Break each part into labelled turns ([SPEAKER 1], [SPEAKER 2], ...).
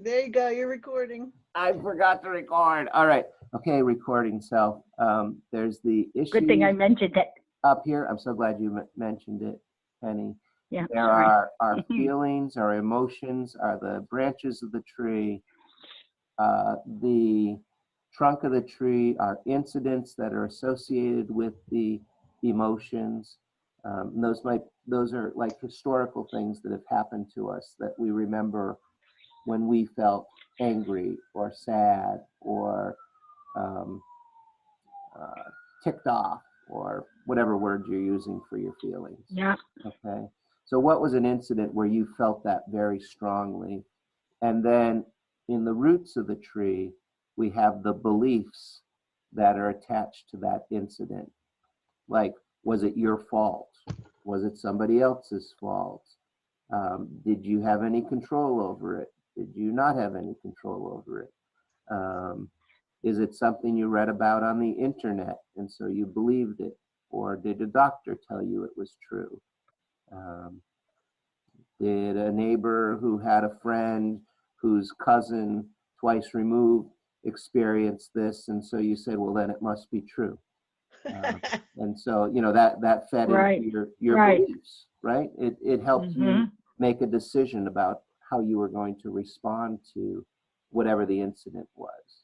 [SPEAKER 1] There you go. You're recording.
[SPEAKER 2] I forgot to record. All right. Okay, recording. So there's the issue.
[SPEAKER 3] Good thing I mentioned it.
[SPEAKER 2] Up here. I'm so glad you mentioned it, Penny.
[SPEAKER 3] Yeah.
[SPEAKER 2] There are our feelings, our emotions, are the branches of the tree, the trunk of the tree, are incidents that are associated with the emotions. Those are like historical things that have happened to us that we remember when we felt angry or sad or ticked off or whatever word you're using for your feelings.
[SPEAKER 3] Yeah.
[SPEAKER 2] Okay. So what was an incident where you felt that very strongly? And then in the roots of the tree, we have the beliefs that are attached to that incident. Like, was it your fault? Was it somebody else's fault? Did you have any control over it? Did you not have any control over it? Is it something you read about on the internet and so you believed it? Or did a doctor tell you it was true? Did a neighbor who had a friend whose cousin twice removed experience this, and so you said, well, then it must be true. And so, you know, that fed into your beliefs, right? It helped you make a decision about how you were going to respond to whatever the incident was.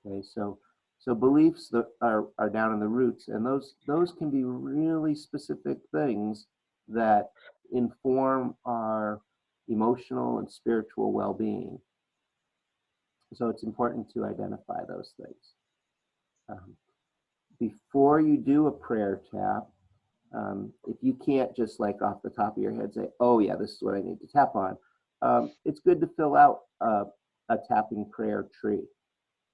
[SPEAKER 2] Okay, so beliefs that are down in the roots, and those can be really specific things that inform our emotional and spiritual well-being. So it's important to identify those things. Before you do a prayer tap, if you can't just like off the top of your head say, oh yeah, this is what I need to tap on, it's good to fill out a tapping prayer tree.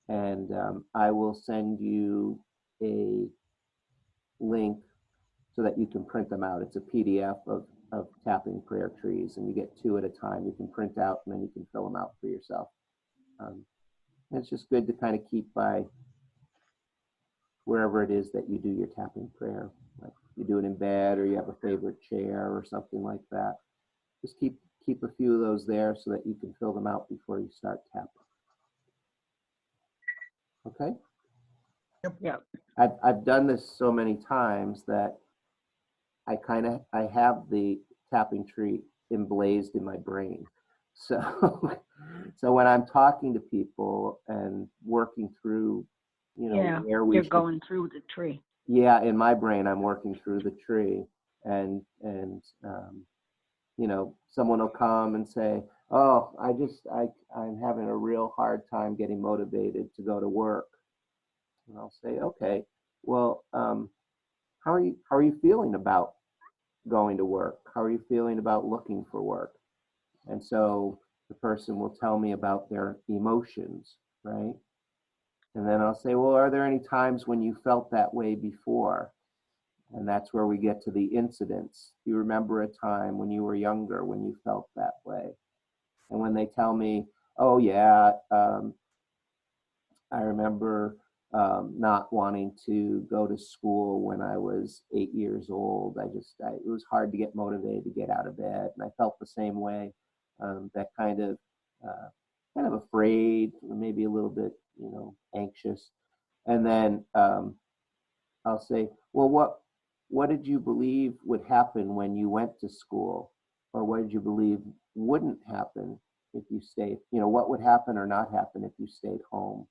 [SPEAKER 2] And I will send you a link so that you can print them out. It's a PDF of tapping prayer trees, and you get 2 at a time. You can print out, and then you can fill them out for yourself. It's just good to kind of keep by wherever it is that you do your tapping prayer. Like you do it in bed, or you have a favorite chair or something like that. Just keep a few of those there so that you can fill them out before you start tapping. Okay?
[SPEAKER 3] Yep.
[SPEAKER 2] I've done this so many times that I have the tapping tree emblazed in my brain. So so when I'm talking to people and working through, you know, where we
[SPEAKER 3] you're going through the tree.
[SPEAKER 2] Yeah, in my brain I'm working through the tree, and you know, someone will come and say, oh, I'm having a real hard time getting motivated to go to work. And I'll say, okay, well, how are you feeling about going to work? How are you feeling about looking for work? And so the person will tell me about their emotions, right? And then I'll say, well, are there any times when you felt that way before? And that's where we get to the incidents. Do you remember a time when you were younger when you felt that way? And when they tell me, oh yeah, I remember not wanting to go to school when I was 8 years old. It was hard to get motivated to get out of bed, and I felt the same way. That kind of afraid, maybe a little bit, you know, anxious. And then I'll say, well, what did you believe would happen when you went to school, or what did you believe wouldn't happen if you stayed? You know, what would happen or not happen if you stayed home,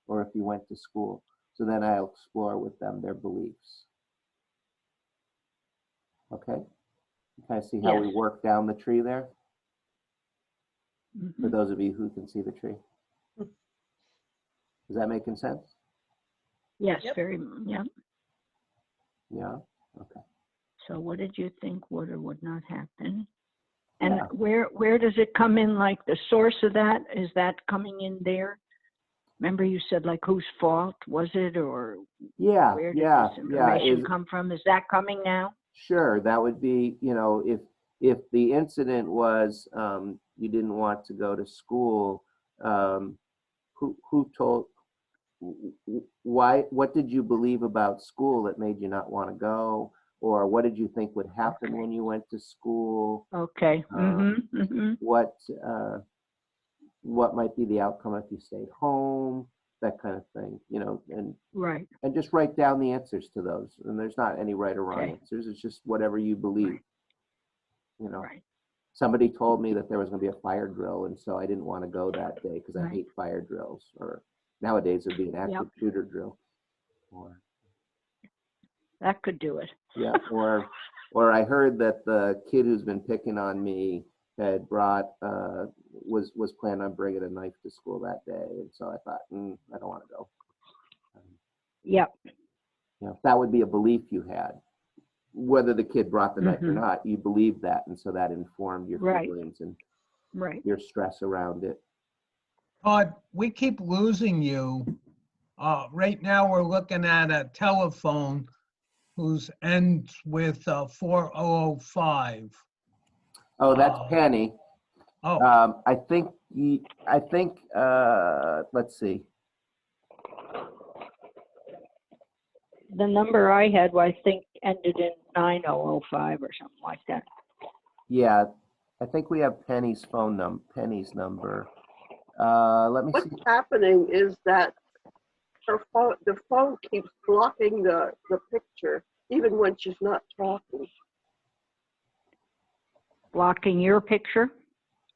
[SPEAKER 2] or if you went to school? So then I'll explore with them their beliefs. Okay? You kind of see how we work down the tree there? For those of you who can see the tree. Is that making sense?
[SPEAKER 3] Yes,
[SPEAKER 1] Yep.
[SPEAKER 3] yeah.
[SPEAKER 2] Yeah? Okay.
[SPEAKER 3] So what did you think would or would not happen? And where does it come in, like the source of that? Is that coming in there? Remember you said like whose fault was it, or where did this information come from? Is that coming now? Sure,
[SPEAKER 2] that would be, you know, if the incident was you didn't want to go to school, who told, what did you believe about school that made you not want to go? or what did you think would happen when you went to school?
[SPEAKER 3] Okay.
[SPEAKER 2] What might be the outcome if you stayed home, that kind of thing, you know,
[SPEAKER 3] Right.
[SPEAKER 2] and just write down the answers to those. And there's not any right or wrong
[SPEAKER 3] Okay.
[SPEAKER 2] answers. It's just whatever you believe. You know,
[SPEAKER 3] Right.
[SPEAKER 2] somebody told me that there was going to be a fire drill, and so I didn't want to go that day because I
[SPEAKER 3] Right.
[SPEAKER 2] hate fire drills. Or nowadays it'd be an active shooter drill. Or
[SPEAKER 3] That could do it.
[SPEAKER 2] yeah, or I heard that the kid who's been picking on me had brought was planning on bringing a knife to school that day, and so I thought, I don't want to go.
[SPEAKER 3] Yep.
[SPEAKER 2] You know, that would be a belief you had, whether the kid brought the knife or not. You believed that, and so that informed your
[SPEAKER 3] Right.
[SPEAKER 2] feelings and
[SPEAKER 3] Right.
[SPEAKER 2] your stress around it.
[SPEAKER 4] Todd, we keep losing you. Right now, we're looking at a telephone whose ends with 4005.
[SPEAKER 2] Oh, that's Penny.
[SPEAKER 4] Oh,
[SPEAKER 2] I think let's see.
[SPEAKER 3] The number I had, I think, ended in 9005 or something like that.
[SPEAKER 2] Yeah, I think we have Penny's Penny's number. Let me
[SPEAKER 1] What's
[SPEAKER 2] see.
[SPEAKER 1] happening is that the phone keeps blocking the picture, even when she's not talking.
[SPEAKER 3] Blocking your picture?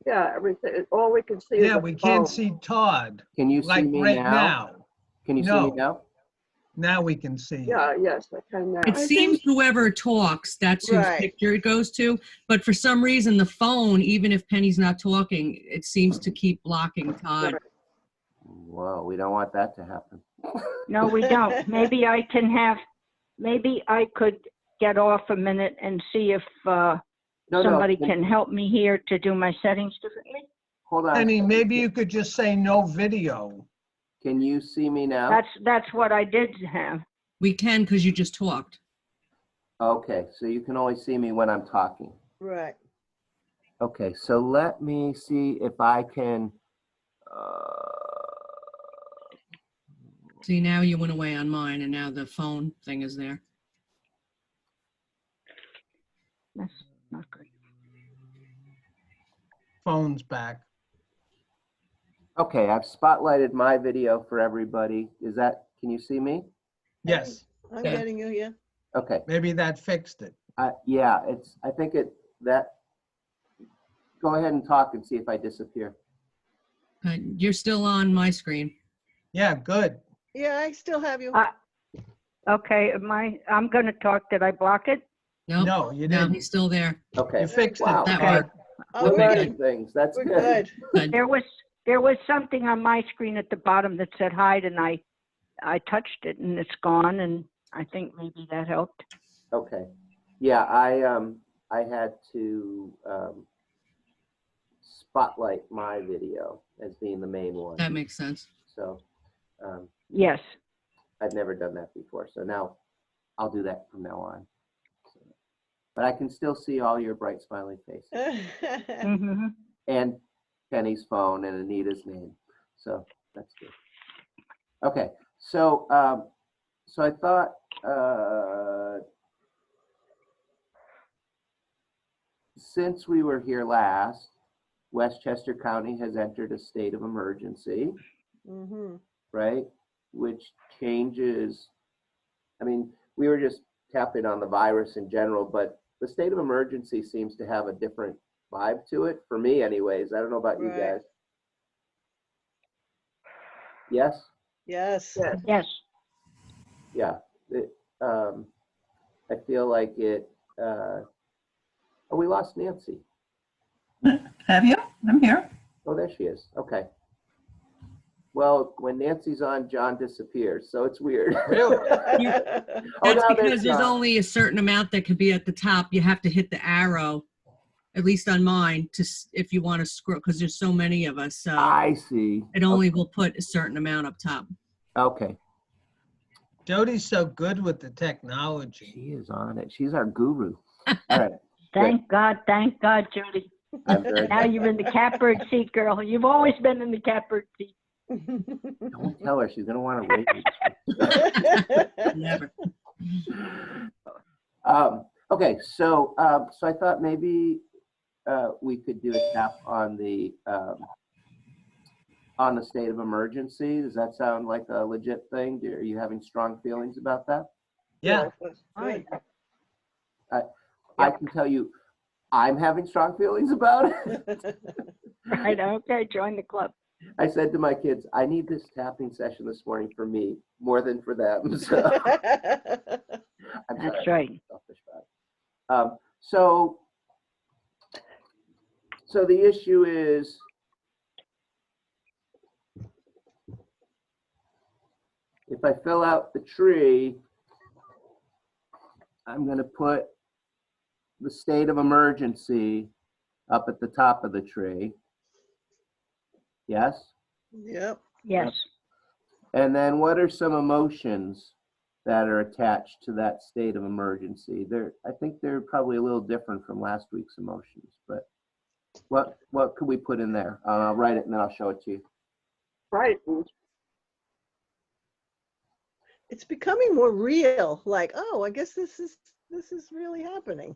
[SPEAKER 1] Yeah, everything. All we can see is
[SPEAKER 4] yeah,
[SPEAKER 1] the
[SPEAKER 4] we
[SPEAKER 1] phone.
[SPEAKER 4] can't see Todd.
[SPEAKER 2] Can you see
[SPEAKER 4] Like
[SPEAKER 2] me
[SPEAKER 4] right
[SPEAKER 2] now?
[SPEAKER 4] now.
[SPEAKER 2] Can you see
[SPEAKER 4] No.
[SPEAKER 2] me now?
[SPEAKER 4] Now we can see.
[SPEAKER 1] Yeah, yes, I can now.
[SPEAKER 5] It seems whoever talks, that's whose
[SPEAKER 1] Right.
[SPEAKER 5] picture it goes to. But for some reason, the phone, even if Penny's not talking, it seems to keep blocking Todd.
[SPEAKER 1] Right.
[SPEAKER 2] Whoa, we don't want that to happen.
[SPEAKER 3] No, we don't. Maybe I could get off a minute and see if somebody can help me here to do my settings differently.
[SPEAKER 2] Hold on.
[SPEAKER 4] Penny, maybe you could just say no video.
[SPEAKER 2] Can you see me now?
[SPEAKER 3] That's what I did have.
[SPEAKER 5] We can because you just talked.
[SPEAKER 2] Okay, so you can only see me when I'm talking.
[SPEAKER 1] Right.
[SPEAKER 2] Okay, so let me see if I can.
[SPEAKER 5] See, now you went away on mine and now the phone thing is there.
[SPEAKER 3] That's not good.
[SPEAKER 4] Phone's back.
[SPEAKER 2] Okay, I've spotlighted my video for everybody. Can you see me?
[SPEAKER 4] Yes,
[SPEAKER 1] I'm
[SPEAKER 5] Yeah.
[SPEAKER 1] getting you, yeah.
[SPEAKER 2] Okay.
[SPEAKER 4] maybe that fixed it.
[SPEAKER 2] Yeah, I think go ahead and talk and see if I disappear.
[SPEAKER 5] You're still on my screen.
[SPEAKER 4] Yeah, good.
[SPEAKER 1] Yeah, I still have you.
[SPEAKER 3] Okay, I'm going to talk. Did I block it?
[SPEAKER 5] Nope.
[SPEAKER 4] No, you
[SPEAKER 5] No,
[SPEAKER 4] didn't.
[SPEAKER 5] he's still there.
[SPEAKER 2] Okay.
[SPEAKER 4] You fixed
[SPEAKER 2] Wow.
[SPEAKER 4] it,
[SPEAKER 5] That
[SPEAKER 4] Todd.
[SPEAKER 1] All
[SPEAKER 2] We're
[SPEAKER 1] right,
[SPEAKER 2] making things. That's
[SPEAKER 1] we're
[SPEAKER 2] good.
[SPEAKER 1] good.
[SPEAKER 5] Good.
[SPEAKER 3] There was something on my screen at the bottom that said hide, and I touched it and it's gone, and I think maybe that helped.
[SPEAKER 2] Okay. Yeah, I had to spotlight my video as being the main one.
[SPEAKER 5] That makes sense.
[SPEAKER 2] So
[SPEAKER 3] Yes.
[SPEAKER 2] I've never done that before. So now I'll do that from now on. But I can still see all your bright smiling faces
[SPEAKER 3] hmm
[SPEAKER 2] and Penny's phone and Anita's name. So that's good. Okay. So so I thought since we were here last, Westchester County has entered a state of emergency,
[SPEAKER 1] Mm-hmm.
[SPEAKER 2] right? Which changes, I mean, we were just tapping on the virus in general, but the state of emergency seems to have a different vibe to it, for me anyways. I don't know about you
[SPEAKER 1] Right.
[SPEAKER 2] guys. Yes?
[SPEAKER 1] Yes.
[SPEAKER 3] Yes.
[SPEAKER 2] Yeah. I feel like it, oh, we lost Nancy.
[SPEAKER 6] Have you? I'm here.
[SPEAKER 2] Oh, there she is. Okay. Well, when Nancy's on, John disappears, so it's weird.
[SPEAKER 4] Really?
[SPEAKER 5] That's
[SPEAKER 2] now there's
[SPEAKER 5] because there's
[SPEAKER 2] John.
[SPEAKER 5] only a certain amount that could be at the top. You have to hit the arrow, at least on mine, if you want to scroll, because there's so many of us. So
[SPEAKER 2] I see.
[SPEAKER 5] it only will put a certain amount up top.
[SPEAKER 2] Okay.
[SPEAKER 4] Jody's so good with the technology.
[SPEAKER 2] She is on it. She's our guru. All right.
[SPEAKER 3] Thank God, Judy.
[SPEAKER 2] I'm very
[SPEAKER 3] Now you're in the catbird seat, girl. You've always been in the catbird seat.
[SPEAKER 2] Don't tell her. She's going to want to rate me.
[SPEAKER 5] Never.
[SPEAKER 2] Okay, so so I thought maybe we could do a tap on the state of emergency. Does that sound like a legit thing? Are you having strong feelings about that?
[SPEAKER 4] Yeah,
[SPEAKER 1] Yes, that's
[SPEAKER 3] Fine.
[SPEAKER 1] good.
[SPEAKER 2] I can tell you, I'm having strong feelings about it.
[SPEAKER 3] Right, okay, join the club.
[SPEAKER 2] I said to my kids, I need this tapping session this morning for me more than for them. So I'm
[SPEAKER 3] That's
[SPEAKER 2] sorry,
[SPEAKER 3] right.
[SPEAKER 2] I'm selfish about it. So the issue is, if I fill out the tree, I'm going to put the state of emergency up at the top of the tree. Yes?
[SPEAKER 7] Yep.
[SPEAKER 3] Yes.
[SPEAKER 2] And then what are some emotions that are attached to that state of emergency? I think they're probably a little different from last week's emotions, but what could we put in there? I'll write it and then I'll show it to you.
[SPEAKER 1] Frightened.
[SPEAKER 7] It's becoming more real. Like, oh, I guess this is really happening.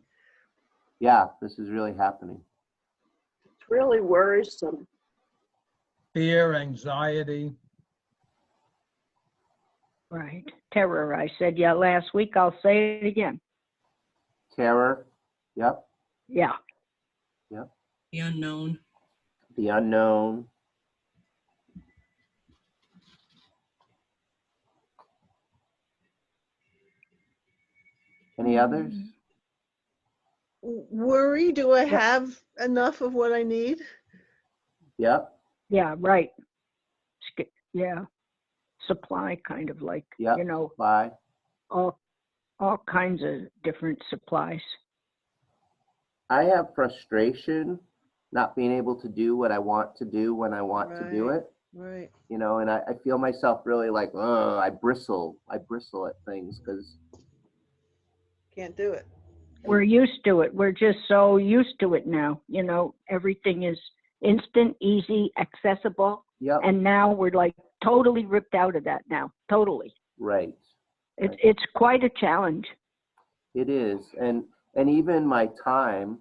[SPEAKER 2] Yeah, this is really happening.
[SPEAKER 1] It's really worrisome.
[SPEAKER 4] fear, anxiety.
[SPEAKER 3] Right. Terror, I said, yeah, last week. I'll say it again.
[SPEAKER 2] Terror. Yep.
[SPEAKER 3] Yeah.
[SPEAKER 5] The unknown.
[SPEAKER 2] The unknown. Any others?
[SPEAKER 7] Worry, do I have enough of what I need?
[SPEAKER 2] Yep.
[SPEAKER 3] Yeah, right. Yeah. Supply, kind of like,
[SPEAKER 2] Yep.
[SPEAKER 3] you know,
[SPEAKER 2] Bye.
[SPEAKER 3] all kinds of different supplies.
[SPEAKER 2] I have frustration not being able to do what I want to do when I want to do
[SPEAKER 7] Right.
[SPEAKER 2] it.
[SPEAKER 7] Right.
[SPEAKER 2] You know, and I feel myself really like, oh, I bristle at things because,
[SPEAKER 7] Can't do it.
[SPEAKER 3] We're used to it. We're just so used to it now. You know, everything is instant, easy, accessible.
[SPEAKER 2] yep,
[SPEAKER 3] And now we're like totally ripped out of that now. Totally.
[SPEAKER 2] right.
[SPEAKER 3] It's quite a challenge.
[SPEAKER 2] It is. And even my time,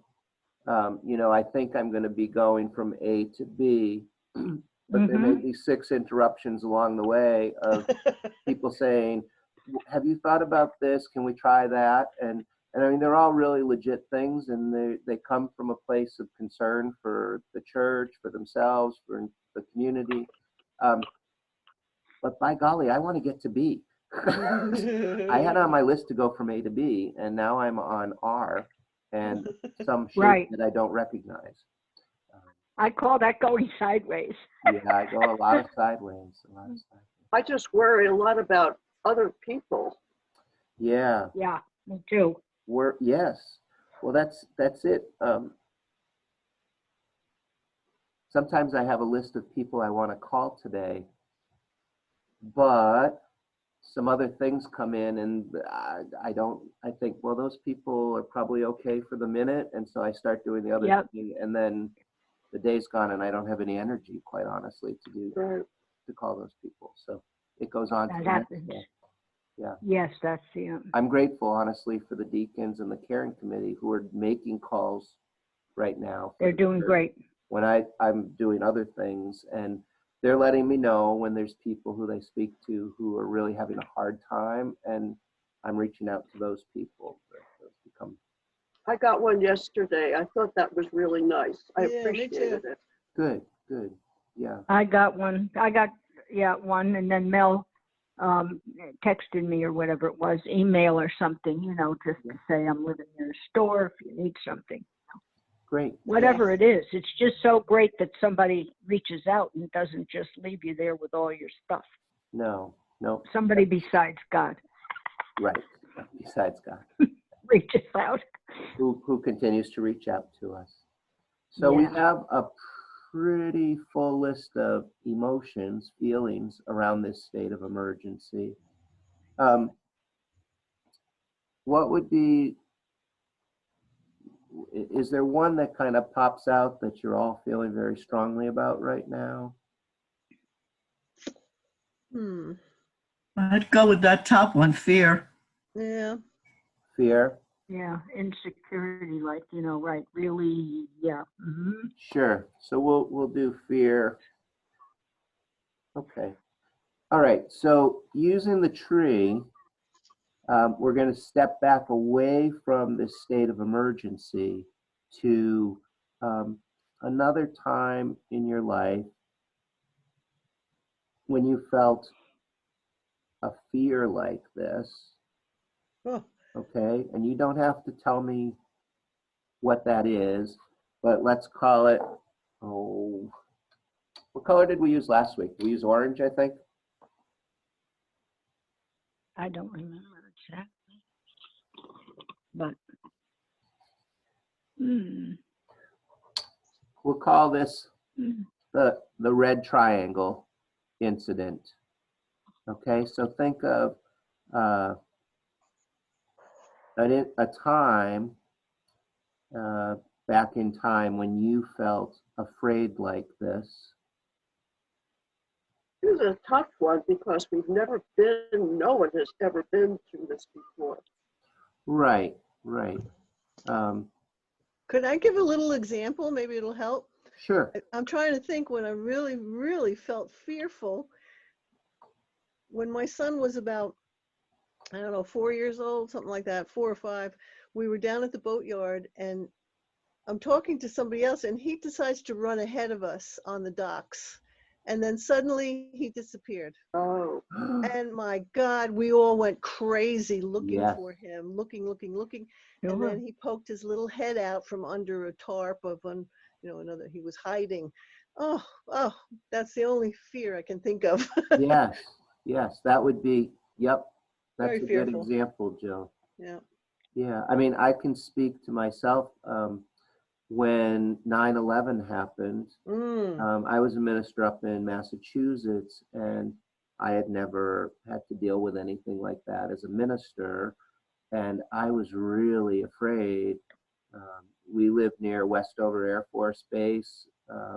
[SPEAKER 2] you know, I think I'm going to be going from A to B, but there may be 6 interruptions along the way of people saying, have you thought about this? Can we try that? And I mean, they're all really legit things, and they come from a place of concern for the church, for themselves, for the community. But by golly, I want to get to B. I had on my list to go from A to B, and now I'm on R and some shape
[SPEAKER 3] Right.
[SPEAKER 2] that I don't recognize.
[SPEAKER 3] I call that going sideways.
[SPEAKER 2] Yeah, I go a lot of sideways.
[SPEAKER 1] I just worry a lot about other people.
[SPEAKER 2] Yeah,
[SPEAKER 3] Yeah, me too.
[SPEAKER 2] yes. Well, that's it. Sometimes I have a list of people I want to call today, but some other things come in, and I think, well, those people are probably okay for the minute, and so I start doing the other
[SPEAKER 3] Yep.
[SPEAKER 2] thing, and then the day's gone, and I don't have any energy, quite honestly, to call those people. So it goes on to
[SPEAKER 3] That
[SPEAKER 2] the next
[SPEAKER 3] happens.
[SPEAKER 2] day. Yeah.
[SPEAKER 3] Yes, that's the.
[SPEAKER 2] I'm grateful, honestly, for the deacons and the caring committee who are making calls right now.
[SPEAKER 3] They're doing great.
[SPEAKER 2] When I'm doing other things, and they're letting me know when there's people who they speak to who are really having a hard time, and I'm reaching out to those people.
[SPEAKER 1] I got one yesterday. I thought that was really nice. I
[SPEAKER 7] Yeah, me
[SPEAKER 1] appreciated
[SPEAKER 7] too.
[SPEAKER 1] it.
[SPEAKER 2] Good. Yeah.
[SPEAKER 3] I got one. One, and then Mel texted me or whatever it was, email or something, you know, just to say I'm living near a store if you need something.
[SPEAKER 2] Great.
[SPEAKER 3] Whatever it is, it's just so great that somebody reaches out and doesn't just leave you there with all your stuff.
[SPEAKER 2] No.
[SPEAKER 3] Somebody besides God
[SPEAKER 2] Right. Besides God,
[SPEAKER 3] reaches out.
[SPEAKER 2] who continues to reach out to us. So we
[SPEAKER 3] Yeah.
[SPEAKER 2] have a pretty full list of emotions, feelings around this state of emergency. What would be, is there one that kind of pops out that you're all feeling very strongly about right now?
[SPEAKER 6] I'd go with that top one, fear.
[SPEAKER 7] Yeah.
[SPEAKER 2] Fear?
[SPEAKER 3] Yeah, insecurity, like, right, really, yeah.
[SPEAKER 2] Sure. So we'll do fear. Okay. All right. So using the tree, we're going to step back away from this state of emergency to another time in your life when you felt a fear like this.
[SPEAKER 7] Oh,
[SPEAKER 2] Okay. And you don't have to tell me what that is, but let's call it, oh, what color did we use last week? We used orange, I think.
[SPEAKER 3] I don't remember exactly, but,
[SPEAKER 2] We'll call this
[SPEAKER 3] mm,
[SPEAKER 2] the red triangle incident. Okay, so think of uh, a time back in time when you felt afraid like this.
[SPEAKER 1] This is a tough one because no one has ever been through this before.
[SPEAKER 2] Right, right.
[SPEAKER 7] could I give a little example? Maybe it'll help.
[SPEAKER 2] Sure.
[SPEAKER 7] I'm trying to think when I really, really felt fearful. When my son was about, I don't know, 4 years old, something like that, 4 or 5, we were down at the boatyard and I'm talking to somebody else and he decides to run ahead of us on the docks. And then suddenly he disappeared.
[SPEAKER 1] Oh,
[SPEAKER 7] And my God, we all went crazy looking
[SPEAKER 2] Yes.
[SPEAKER 7] for him, looking. And
[SPEAKER 3] sure.
[SPEAKER 7] then he poked his little head out from under a tarp of another, he was hiding. Oh, that's the only fear I can think of.
[SPEAKER 2] Yes, yes, that would be, yep, that's
[SPEAKER 7] Very
[SPEAKER 2] a good
[SPEAKER 7] fearful.
[SPEAKER 2] example, Jill.
[SPEAKER 7] Yeah.
[SPEAKER 2] Yeah, I mean, I can speak to myself. When 9/11 happened, I was a minister up in Massachusetts, and I had never had to deal with anything like that as a minister, and I was really afraid. We lived near Westover Air Force Base,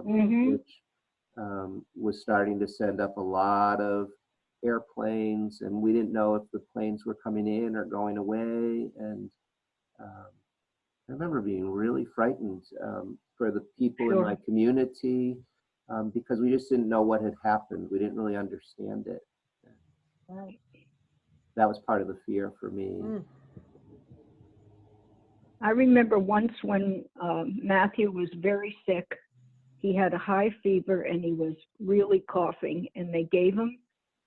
[SPEAKER 2] which was starting to send up a lot of airplanes, and we didn't know if the planes were coming in or going away. And I remember being really frightened for the people in
[SPEAKER 3] Sure.
[SPEAKER 2] my community because we just didn't know what had happened. We didn't really understand it.
[SPEAKER 3] Right.
[SPEAKER 2] That was part of the fear for me.
[SPEAKER 3] I remember once when Matthew was very sick, he had a high fever and he was really coughing, and they gave him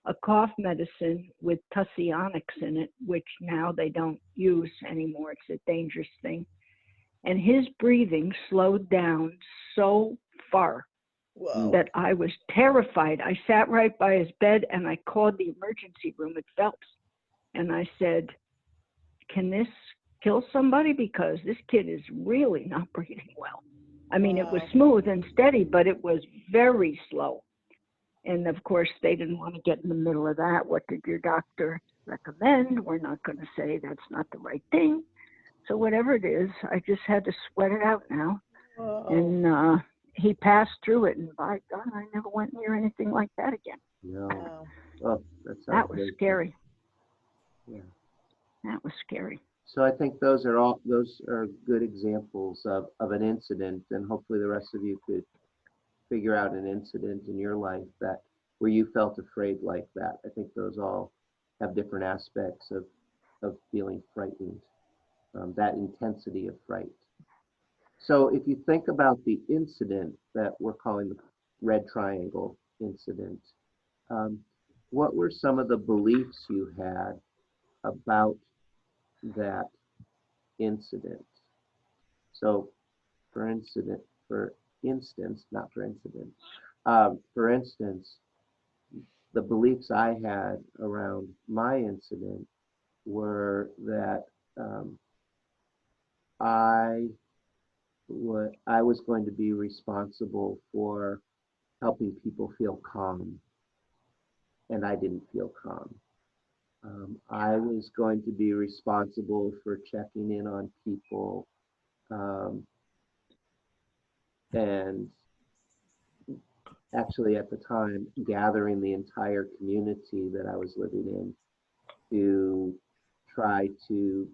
[SPEAKER 3] a cough medicine with Tussionics in it, which now they don't use anymore. It's a dangerous thing. And his breathing slowed down so far
[SPEAKER 7] Whoa.
[SPEAKER 3] that I was terrified. I sat right by his bed and I called the emergency room at Phelps. And I said, can this kill somebody? Because this kid is really not breathing well. I mean, it was
[SPEAKER 7] Wow.
[SPEAKER 3] smooth and steady, but it was very slow. And of course, they didn't want to get in the middle of that. What did your doctor recommend? We're not going to say that's not the right thing. So whatever it is, I just had to sweat it out now.
[SPEAKER 7] Whoa.
[SPEAKER 3] And he passed through it, and by God, I never went near anything like that again.
[SPEAKER 2] No.
[SPEAKER 7] Wow.
[SPEAKER 2] Oh, that sounds
[SPEAKER 3] That was
[SPEAKER 2] very
[SPEAKER 3] scary.
[SPEAKER 2] Yeah.
[SPEAKER 3] That was scary.
[SPEAKER 2] So I think those are good examples of an incident, and hopefully the rest of you could figure out an incident in your life that where you felt afraid like that. I think those all have different aspects of feeling frightened, that intensity of fright. So if you think about the incident that we're calling the red triangle incident, what were some of the beliefs you had about that incident? So for instance, the beliefs I had around my incident were that I was going to be responsible for helping people calm calm, and I didn't feel calm. I was going to be responsible for checking in on people and actually at the time gathering the entire community that I was living in to try to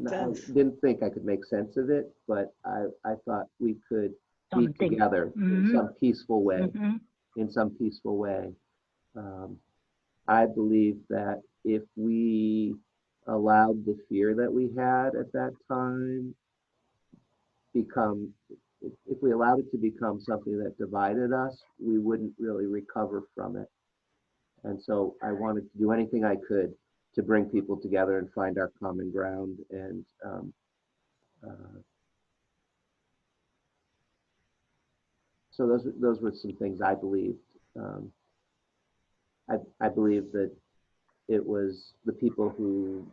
[SPEAKER 2] I
[SPEAKER 7] Sense.
[SPEAKER 2] didn't think I could make sense of it, but I thought we could be
[SPEAKER 3] Something.
[SPEAKER 2] together in
[SPEAKER 3] Mhm.
[SPEAKER 2] some peaceful way.
[SPEAKER 3] Mhm.
[SPEAKER 2] In some peaceful way. I believe that if we allowed the fear that we had at that time become, if we allowed it to become something that divided us, we wouldn't really recover from it. And so I wanted to do anything I could to bring people together and find our common ground. And so those were some things I believed. I believe that it was the people who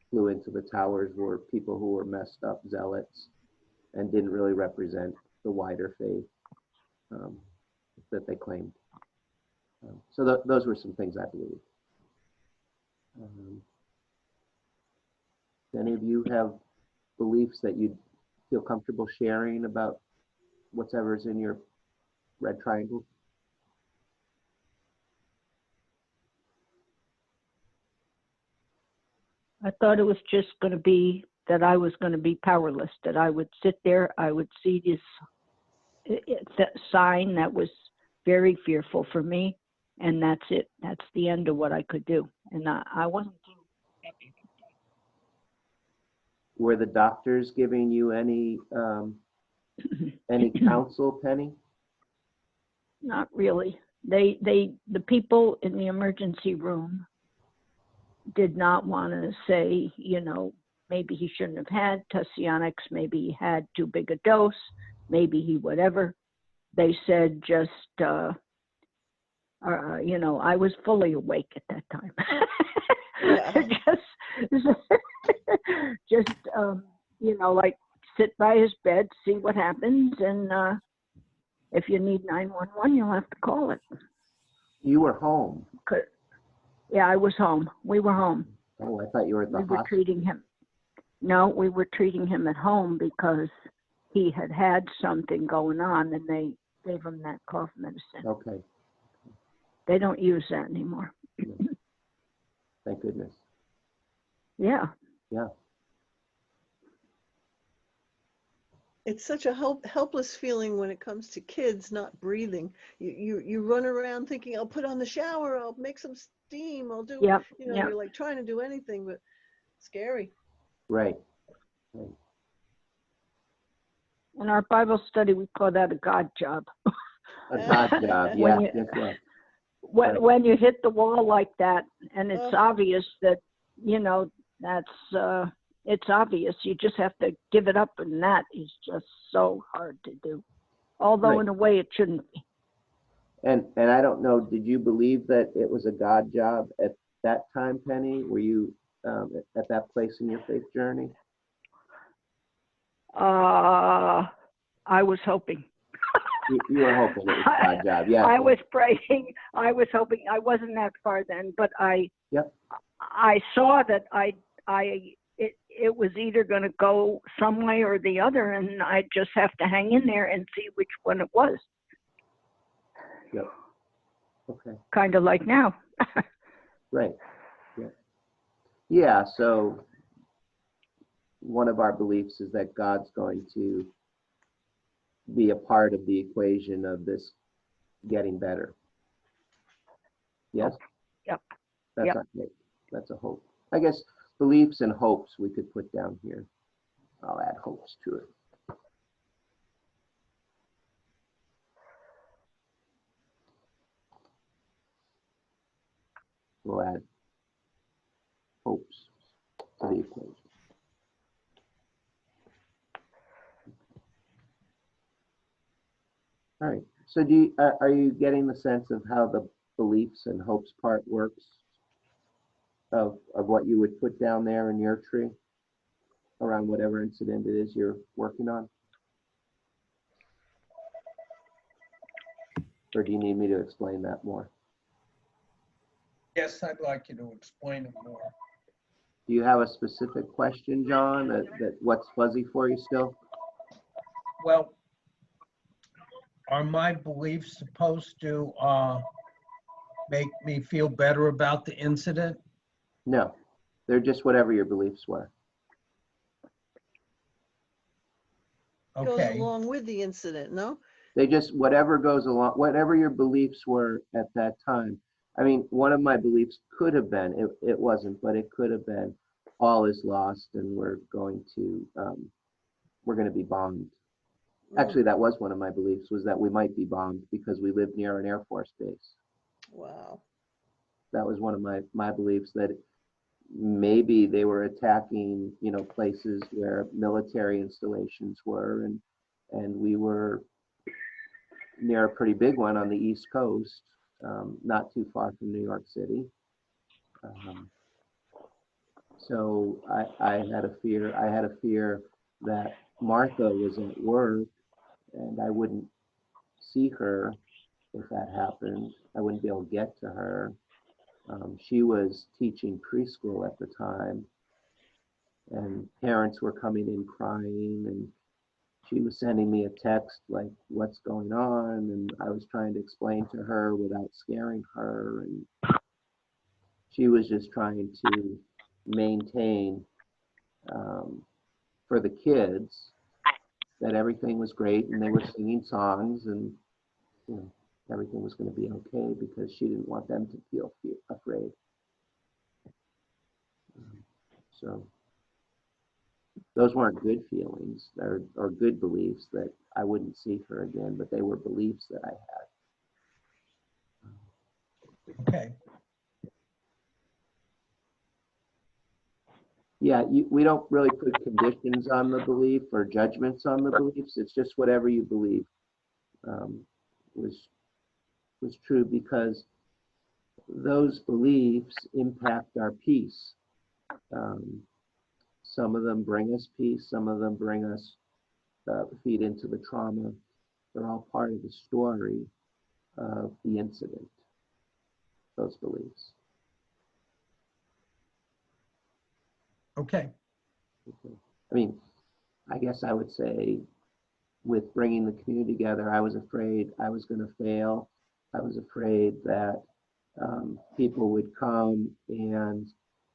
[SPEAKER 2] flew into the towers were people who were messed up zealots and didn't really represent the wider faith that they claimed. So those were some things I believe. Do any of you have beliefs that you'd feel comfortable sharing about whatever's in your red triangle?
[SPEAKER 3] I thought it was just going to be that I was going to be powerless, that I would sit there, I would see this sign that was very fearful for me, and that's it. That's the end of what I could do. And I wasn't too happy.
[SPEAKER 2] Were the doctors giving you any counsel, Penny?
[SPEAKER 3] Not really. The people in the emergency room did not want to say, you know, maybe he shouldn't have had Tussionics, maybe he had too big a dose, maybe he whatever. They said just, you know, I was fully awake at that time. just you know, like sit by his bed, see what happens, and if you need 911, you'll have to call it.
[SPEAKER 2] You were home.
[SPEAKER 3] Yeah, I was home. We were home.
[SPEAKER 2] Oh, I thought you were at the
[SPEAKER 3] We were
[SPEAKER 2] hospital.
[SPEAKER 3] treating him. No, we were treating him at home because he had something going on, and they gave him that cough medicine.
[SPEAKER 2] Okay,
[SPEAKER 3] They don't use that anymore.
[SPEAKER 2] thank goodness.
[SPEAKER 3] Yeah.
[SPEAKER 2] Yeah.
[SPEAKER 7] It's such a helpless feeling when it comes to kids not breathing. You run around thinking, I'll put on the shower, I'll make some steam, I'll do,
[SPEAKER 3] Yep.
[SPEAKER 7] you know,
[SPEAKER 3] Yep.
[SPEAKER 7] you're like trying to do anything, but scary.
[SPEAKER 2] Right.
[SPEAKER 3] In our Bible study, we call that a God job.
[SPEAKER 2] A God job. Yeah.
[SPEAKER 3] When you-
[SPEAKER 2] Yes, yes.
[SPEAKER 3] When you hit the wall like that, and it's
[SPEAKER 7] Ugh.
[SPEAKER 3] obvious that, you know, that's, it's obvious. You just have to give it up, and that is just so hard to do. Although
[SPEAKER 2] Right.
[SPEAKER 3] in a way it shouldn't be.
[SPEAKER 2] And I don't know, did you believe that it was a God job at that time, Penny? Were you at that place in your faith journey?
[SPEAKER 3] I was hoping.
[SPEAKER 2] You were hoping it was a God job, yeah.
[SPEAKER 3] I was praying. I was hoping. I wasn't that far then, but I saw that it was either going to go some way or the other, and I just have to hang in there and see which one it was.
[SPEAKER 2] Yep. Okay.
[SPEAKER 3] Kind of like now.
[SPEAKER 2] Right. Yeah. Yeah. So one of our beliefs is that God's going to be a part of the equation of this getting better. Yes.
[SPEAKER 3] Yep.
[SPEAKER 2] That's
[SPEAKER 3] Yep.
[SPEAKER 2] our faith. That's a hope. I guess beliefs and hopes we could put down here. I'll add hopes to it. We'll add hopes to the equation. All right. So are you getting the sense of how the beliefs and hopes part works of what you would put down there in your tree around whatever incident it is you're working on? Or do you need me to explain that more?
[SPEAKER 4] Yes, I'd like you to explain it more.
[SPEAKER 2] Do you have a specific question, John, that what's fuzzy for you still?
[SPEAKER 4] Well, are my beliefs supposed to make me feel better about the incident?
[SPEAKER 2] No, they're just whatever your beliefs were.
[SPEAKER 7] goes
[SPEAKER 4] Okay.
[SPEAKER 7] along with the incident, no?
[SPEAKER 2] They just, whatever goes along, whatever your beliefs were at that time. I mean, one of my beliefs could have been, it wasn't, but it could have been, all is lost and we're going to be bombed.
[SPEAKER 7] Mm,
[SPEAKER 2] Actually, that was one of my beliefs, was that we might be bombed because we lived near an Air Force base.
[SPEAKER 7] wow.
[SPEAKER 2] That was one of my beliefs, that maybe they were attacking, places where military installations were, and we were near a pretty big one on the East Coast, not too far from New York City. So I had a fear that Martha was at work and I wouldn't see her if that happened. I wouldn't be able to get to her. She was teaching preschool at the time, and parents were coming in crying, and she was sending me a text like, what's going on? And I was trying to explain to her without scaring her. And she was just trying to maintain, for the kids, that everything was great and they were singing songs, and everything was going to be okay, because she didn't want them to feel afraid. So those weren't good feelings or good beliefs, that I wouldn't see her again, but they were beliefs that I had.
[SPEAKER 4] Okay.
[SPEAKER 2] Yeah, we don't really put conditions on the belief or judgments on the beliefs. It's just whatever you believe was true, because those beliefs impact our peace. Some of them bring us peace. Some of them bring us, feed into the trauma. They're all part of the story of the incident, those beliefs.
[SPEAKER 4] Okay.
[SPEAKER 2] I mean, I guess I would say, with bringing the community together, I was afraid I was going to fail. I was afraid that people would come and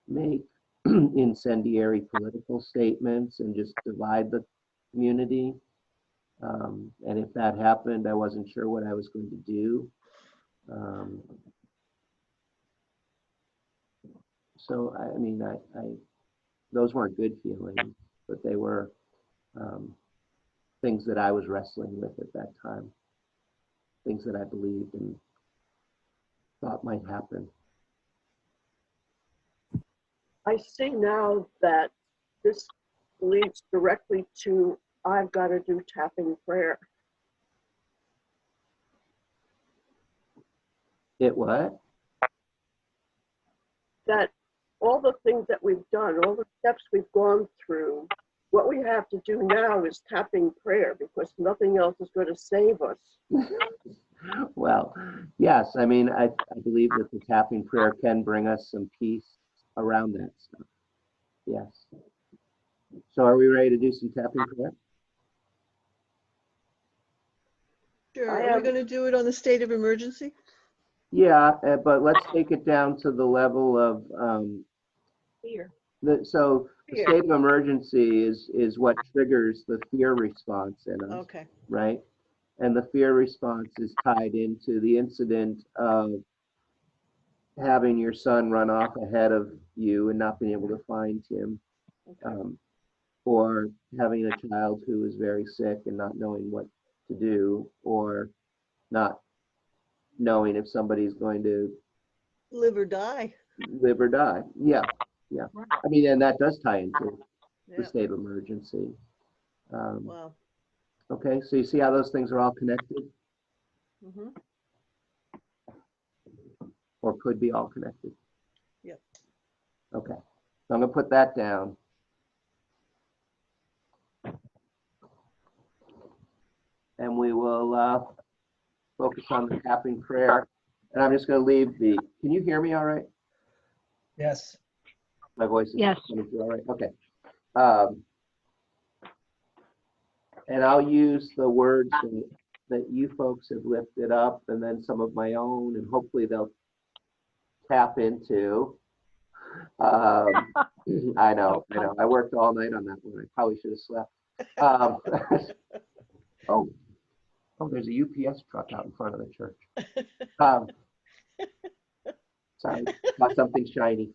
[SPEAKER 2] make incendiary political statements and just divide the community. And if that happened, I wasn't sure what I was going to do. So, I mean, those weren't good feelings, but they were things that I was wrestling with at that time, things that I believed and thought might happen.
[SPEAKER 1] I see now that this leads directly to, I've got to do tapping prayer.
[SPEAKER 2] It what?
[SPEAKER 1] That all the things that we've done, all the steps we've gone through, what we have to do now is tapping prayer, because nothing else is going to save us.
[SPEAKER 2] Well, yes, I mean, I believe that the tapping prayer can bring us some peace around that stuff. Yes. So are we ready to do some tapping prayer?
[SPEAKER 7] Sure.
[SPEAKER 1] I
[SPEAKER 7] Are we
[SPEAKER 1] am-
[SPEAKER 7] going to do it on the state of emergency?
[SPEAKER 2] Yeah, but let's take it down to the level of,
[SPEAKER 1] Fear.
[SPEAKER 2] so the
[SPEAKER 1] Fear.
[SPEAKER 2] state of emergency is what triggers the fear response in us,
[SPEAKER 7] Okay.
[SPEAKER 2] right? And the fear response is tied into the incident of having your son run off ahead of you and not being able to find him, or having a child who is very sick and not knowing what to do, or not knowing if somebody's going to
[SPEAKER 7] Live or die.
[SPEAKER 2] live or die. Yeah. I mean, and that does tie into the
[SPEAKER 7] Yeah.
[SPEAKER 2] state of emergency.
[SPEAKER 7] Wow.
[SPEAKER 2] Okay, so you see how those things are all connected,
[SPEAKER 7] Mm-hmm.
[SPEAKER 2] or could be all connected?
[SPEAKER 7] Yep.
[SPEAKER 2] Okay, so I'm gonna put that down. And we will focus on the tapping prayer. And I'm just gonna leave can you hear me all right?
[SPEAKER 4] Yes.
[SPEAKER 2] My voice is
[SPEAKER 3] Yes.
[SPEAKER 2] coming through all right? Okay. And I'll use the words that you folks have lifted up, and then some of my own, and hopefully they'll tap into. I know. I worked all night on that one. I probably should have slept. Oh, there's a UPS truck out in front of the church. Um, sorry, saw something shiny.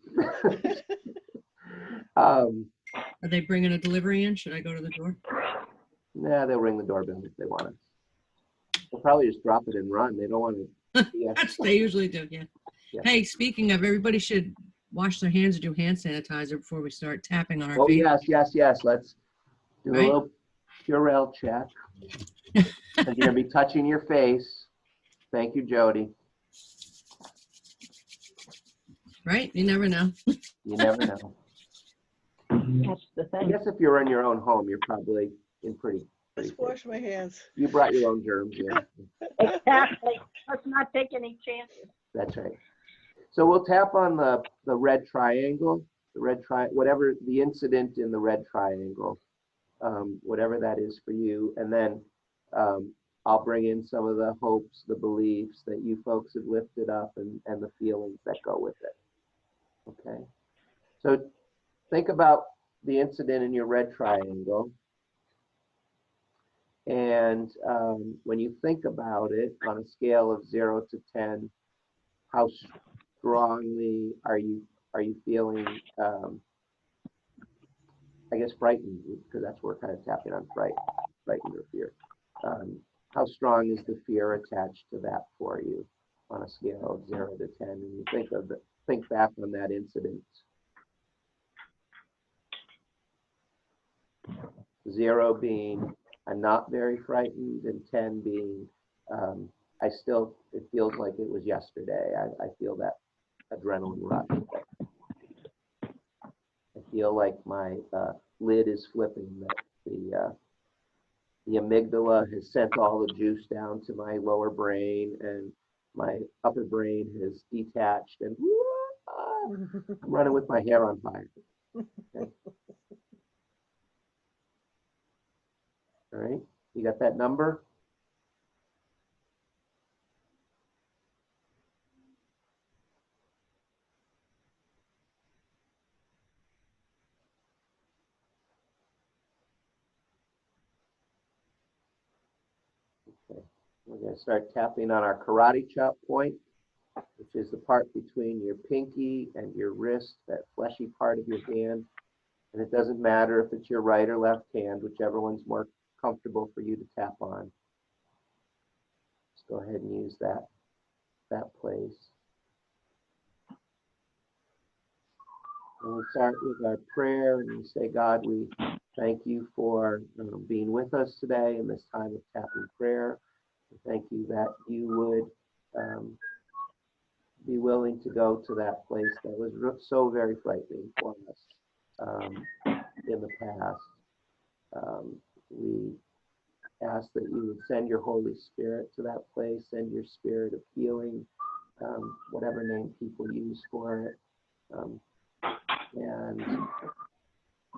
[SPEAKER 5] Are they bringing a delivery in? Should I go to the door?
[SPEAKER 2] Nah, they'll ring the doorbell if they want it. They'll probably just drop it and run. They don't want to. Yeah.
[SPEAKER 5] They usually do, yeah.
[SPEAKER 2] Yeah.
[SPEAKER 5] Hey, speaking of, everybody should wash their hands or do hand sanitizer before we start tapping on our
[SPEAKER 2] Oh,
[SPEAKER 5] feet.
[SPEAKER 2] yes. Let's do
[SPEAKER 5] Right?
[SPEAKER 2] a little Purell check. And you're going to be touching your face. Thank you, Jody.
[SPEAKER 5] Right? You never know.
[SPEAKER 2] You never know.
[SPEAKER 3] That's the
[SPEAKER 2] I
[SPEAKER 3] thing.
[SPEAKER 2] guess if you're in your own home, you're probably in pretty
[SPEAKER 7] Just
[SPEAKER 2] safe.
[SPEAKER 7] wash my hands.
[SPEAKER 2] You brought your own germs, yeah.
[SPEAKER 3] Exactly. Let's not take any chances.
[SPEAKER 2] That's right. So we'll tap on the red triangle, whatever the incident in the red triangle, whatever that is for you. And then I'll bring in some of the hopes, the beliefs that you folks have lifted up and the feelings that go with it. Okay. So think about the incident in your red triangle. And when you think about it on a scale of 0 to 10, how strongly are you feeling, I guess, frightened, because that's where we're kind of tapping on frightened or fear. How strong is the fear attached to that for you on a scale of 0 to 10? And you think back on that incident. 0 being I'm not very frightened, and 10 being it feels like it was yesterday. I feel that adrenaline rush. I feel like my lid is flipping, that the amygdala has sent all the juice down to my lower brain, and my upper brain has detached, and I'm running with my hair on fire. Okay. All right, you got that number? Okay. We're going to start tapping on our karate chop point, which is the part between your pinky and your wrist, that fleshy part of your hand. And it doesn't matter if it's your right or left hand, whichever one's more comfortable for you to tap on. Just go ahead and use that place. And we start with our prayer, and we say, God, we thank you for being with us today in this time of tapping prayer. We thank you that you would be willing to go to that place that was so very frightening for us in the past. We ask that you would send your Holy Spirit to that place, send your spirit of healing, whatever name people use for it. And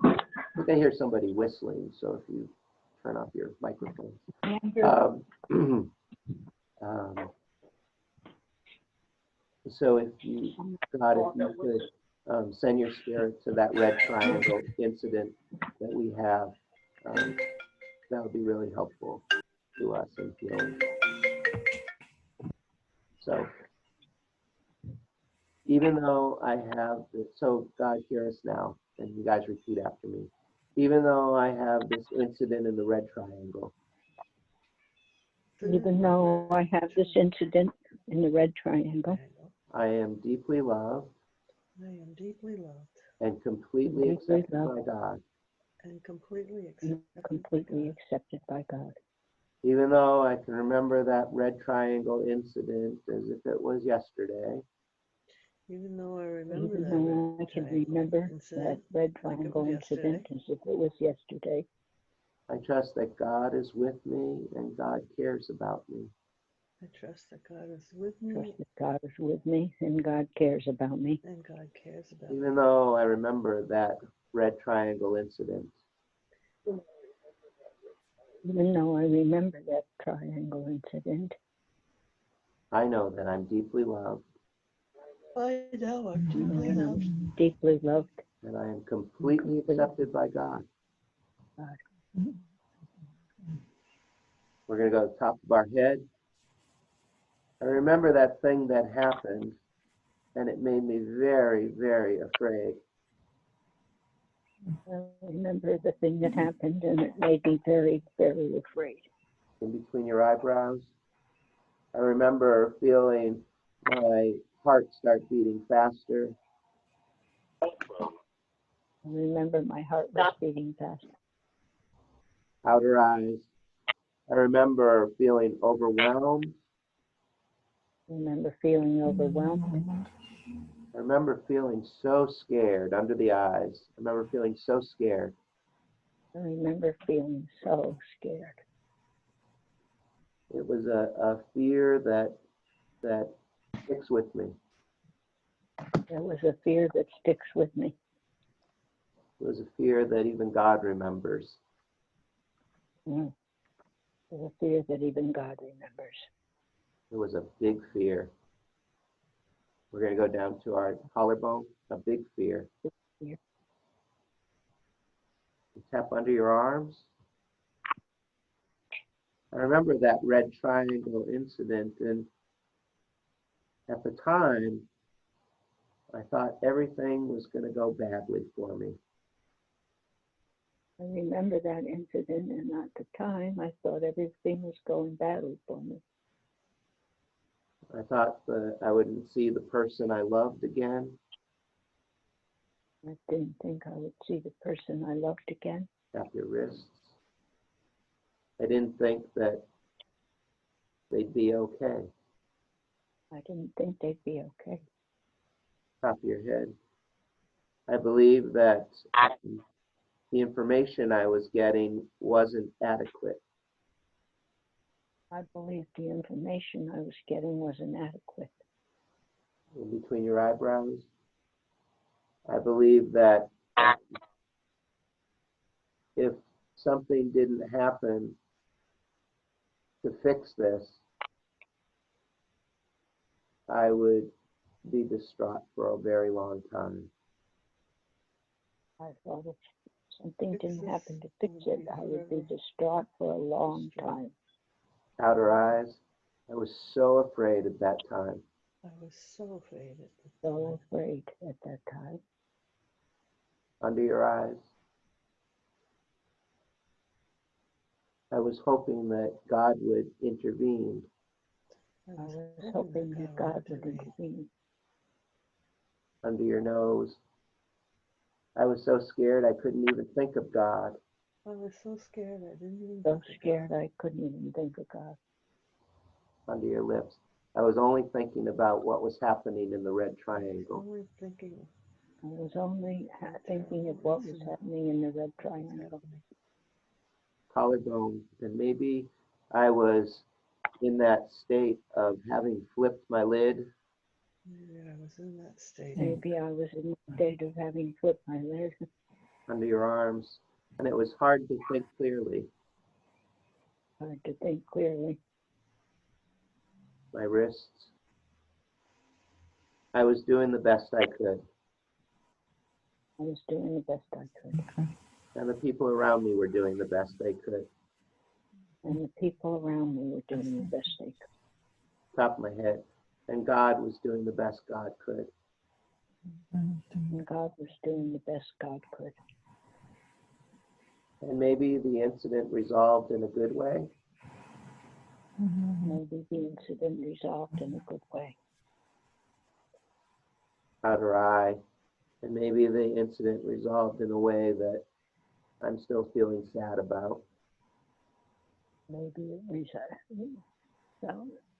[SPEAKER 2] I think I hear somebody whistling, so if you turn off your microphone. So if you, God, if you could send your spirit to that red triangle incident that we have, that would be really helpful to us in healing. So even though I have this, so God, hear us now, and you guys repeat after me. Even though I have this incident in the red triangle,
[SPEAKER 3] Even though I have this incident in the red triangle,
[SPEAKER 2] I am deeply loved
[SPEAKER 7] I am deeply loved
[SPEAKER 2] and completely
[SPEAKER 3] Deeply
[SPEAKER 2] accepted
[SPEAKER 3] loved.
[SPEAKER 2] by God.
[SPEAKER 7] and completely
[SPEAKER 3] and
[SPEAKER 7] accepted.
[SPEAKER 3] completely accepted by God.
[SPEAKER 2] Even though I can remember that red triangle incident as if it was yesterday,
[SPEAKER 7] Even though I remember
[SPEAKER 3] Even
[SPEAKER 7] that
[SPEAKER 3] though
[SPEAKER 7] red
[SPEAKER 3] I can
[SPEAKER 7] triangle
[SPEAKER 3] remember that
[SPEAKER 7] incident,
[SPEAKER 3] red
[SPEAKER 7] like it
[SPEAKER 3] triangle
[SPEAKER 7] was
[SPEAKER 3] incident as if it was yesterday,
[SPEAKER 2] I trust that God is with me and God cares about me.
[SPEAKER 7] I trust that God is with me
[SPEAKER 3] trust that God is with me and God cares about me.
[SPEAKER 7] and God cares about me.
[SPEAKER 2] Even though I remember that red triangle incident,
[SPEAKER 3] Even though I remember that triangle incident,
[SPEAKER 2] I know that I'm deeply loved
[SPEAKER 7] I know I'm
[SPEAKER 3] I
[SPEAKER 7] deeply
[SPEAKER 3] know
[SPEAKER 7] loved
[SPEAKER 3] I'm deeply loved.
[SPEAKER 2] and I am completely accepted by God. going to go to the top of our head. I remember that thing that happened, and it made me very, very afraid.
[SPEAKER 3] I remember the thing that happened and it made me very, very afraid.
[SPEAKER 2] In between your eyebrows, I remember feeling my heart start beating faster.
[SPEAKER 3] I remember my heart was beating fast.
[SPEAKER 2] Outer eyes. I remember feeling overwhelmed.
[SPEAKER 3] I remember feeling overwhelmed.
[SPEAKER 2] I remember feeling so scared under the eyes. I remember feeling so scared.
[SPEAKER 3] I remember feeling so scared.
[SPEAKER 2] It was a fear that sticks with me.
[SPEAKER 3] There was a fear that sticks with me.
[SPEAKER 2] It was a fear that even God remembers.
[SPEAKER 3] Mm. There's a fear that even God remembers.
[SPEAKER 2] It was a big fear. We're going to go down to our collarbone, a big fear.
[SPEAKER 3] Fear.
[SPEAKER 2] You tap under your arms. I remember that red triangle incident, and at the time, I thought everything was going to go badly for me.
[SPEAKER 3] I remember that incident, and at the time, I thought everything was going badly for me.
[SPEAKER 2] I thought that I wouldn't see the person I loved again.
[SPEAKER 3] I didn't think I would see the person I loved again.
[SPEAKER 2] Tap your wrists. I didn't think that they'd be okay.
[SPEAKER 3] I didn't think they'd be okay.
[SPEAKER 2] Top of your head. I believe that the information I was getting wasn't adequate.
[SPEAKER 3] I believed the information I was getting was inadequate.
[SPEAKER 2] In between your eyebrows, I believe that if something didn't happen to fix this, I would be distraught for a very long time.
[SPEAKER 3] I thought if something didn't happen to fix it, I would be distraught for a long time.
[SPEAKER 2] Outer eyes, I was so afraid at that time.
[SPEAKER 7] I was so afraid.
[SPEAKER 3] So afraid at that time.
[SPEAKER 2] Under your eyes, I was hoping that God would intervene.
[SPEAKER 3] I was hoping that God would intervene.
[SPEAKER 2] Under your nose, I was so scared I couldn't even think of God.
[SPEAKER 7] I was so scared I didn't even.
[SPEAKER 3] So scared I couldn't even think of God.
[SPEAKER 2] Under your lips, I was only thinking about what was happening in the red
[SPEAKER 7] I was
[SPEAKER 2] triangle.
[SPEAKER 7] only thinking.
[SPEAKER 3] I was only thinking of what was happening in the red triangle.
[SPEAKER 2] Collarbone, and maybe I was in that state of having flipped my lid.
[SPEAKER 7] Maybe I was in that state.
[SPEAKER 3] Maybe I was in the state of having flipped my lid.
[SPEAKER 2] Under your arms, and it was hard to think clearly.
[SPEAKER 3] Hard to think clearly.
[SPEAKER 2] My wrists. I was doing the best I could,
[SPEAKER 3] I was doing the best I could.
[SPEAKER 2] and the people around me were doing the best they could.
[SPEAKER 3] And the people around me were doing the best they could.
[SPEAKER 2] Top of my head, and God was doing the best God could.
[SPEAKER 3] And God was doing the best God could.
[SPEAKER 2] And maybe the incident resolved in a good way.
[SPEAKER 3] Maybe the incident resolved in a good way.
[SPEAKER 2] Outer eye, and maybe the incident resolved in a way that I'm still feeling sad about.
[SPEAKER 3] Maybe it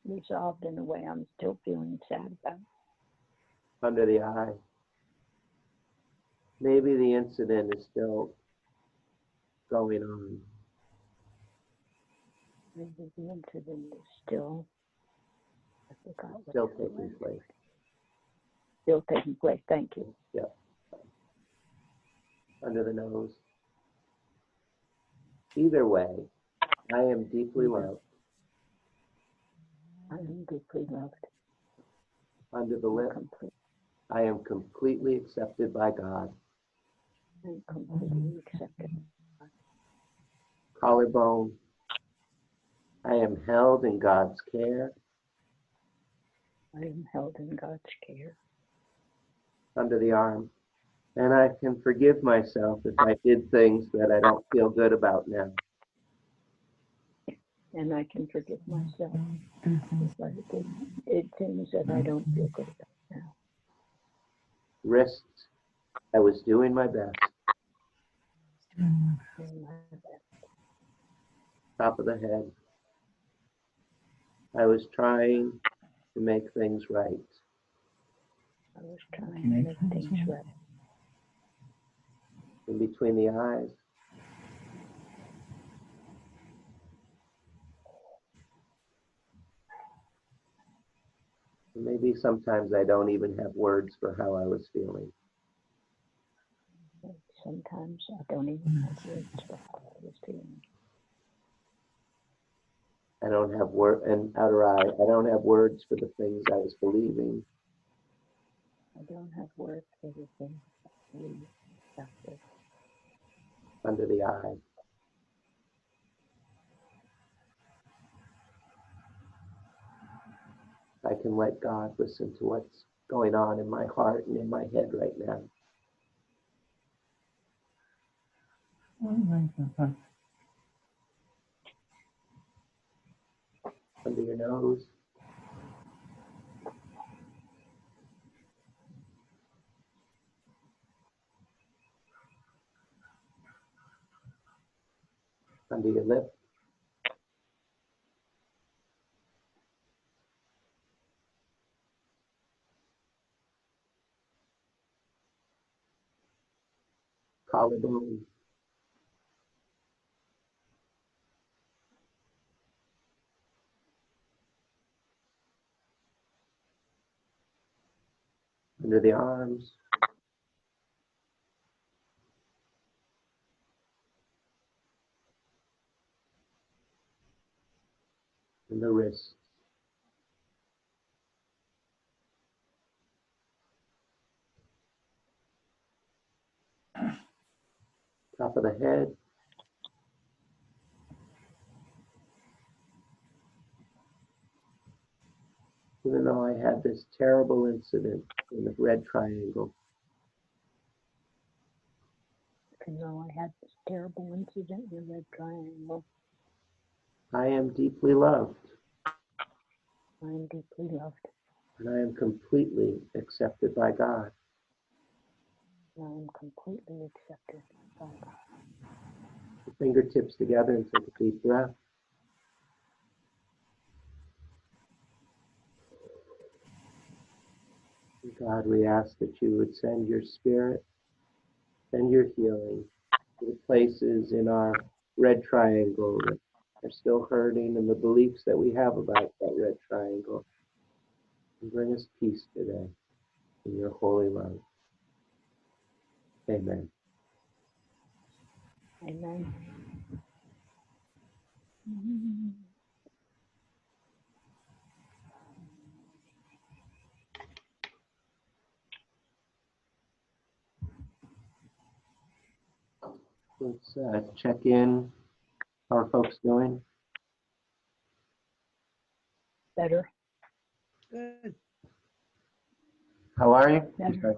[SPEAKER 3] resolved in a way I'm still feeling sad about.
[SPEAKER 2] Under the eye. Maybe the incident is still going on.
[SPEAKER 3] Maybe the incident is still, I forgot what
[SPEAKER 2] Still
[SPEAKER 3] that was.
[SPEAKER 2] taking place.
[SPEAKER 3] Still taking place. Thank you.
[SPEAKER 2] Yep. Under the nose. Either way, I am deeply loved.
[SPEAKER 3] I am deeply loved.
[SPEAKER 2] Under the lip, I am completely accepted by God.
[SPEAKER 3] I'm completely accepted.
[SPEAKER 2] Collarbone, I am held in God's care
[SPEAKER 3] I am held in God's care.
[SPEAKER 2] under the arm, and I can forgive myself if I did things that I don't feel good about now.
[SPEAKER 3] And I can forgive myself if I did things that I don't feel good about now.
[SPEAKER 2] Wrists, I was doing my best.
[SPEAKER 3] Doing my best.
[SPEAKER 2] Top of the head, I was trying to make things right.
[SPEAKER 3] I was trying to make things right.
[SPEAKER 2] In between the eyes, and maybe sometimes I don't even have words for how I was feeling.
[SPEAKER 3] Sometimes I don't even have words for how I was feeling.
[SPEAKER 2] I don't have and outer eye, I don't have words for the things I was believing.
[SPEAKER 3] I don't have words for the things I believe after.
[SPEAKER 2] Under the eye. I can let God listen to what's going on in my heart and in my head right now. Under your nose. Under your lip. Collarbone. Under the arms. And the wrists. Top of the head. Even though I had this terrible incident in the red triangle,
[SPEAKER 3] Even though I had this terrible incident in the red triangle,
[SPEAKER 2] I am deeply loved,
[SPEAKER 3] I am deeply loved.
[SPEAKER 2] and I am completely accepted by God.
[SPEAKER 3] And I am completely accepted by God.
[SPEAKER 2] The fingertips together and take a deep breath. God, we ask that you would send your spirit, send your healing to the places in our red triangle that are still hurting and the beliefs that we have about that red triangle. And bring us peace today in your holy love. Amen.
[SPEAKER 3] Amen.
[SPEAKER 2] Let's check in. How are folks doing?
[SPEAKER 3] Better.
[SPEAKER 7] Good,
[SPEAKER 2] How are you?
[SPEAKER 3] Better.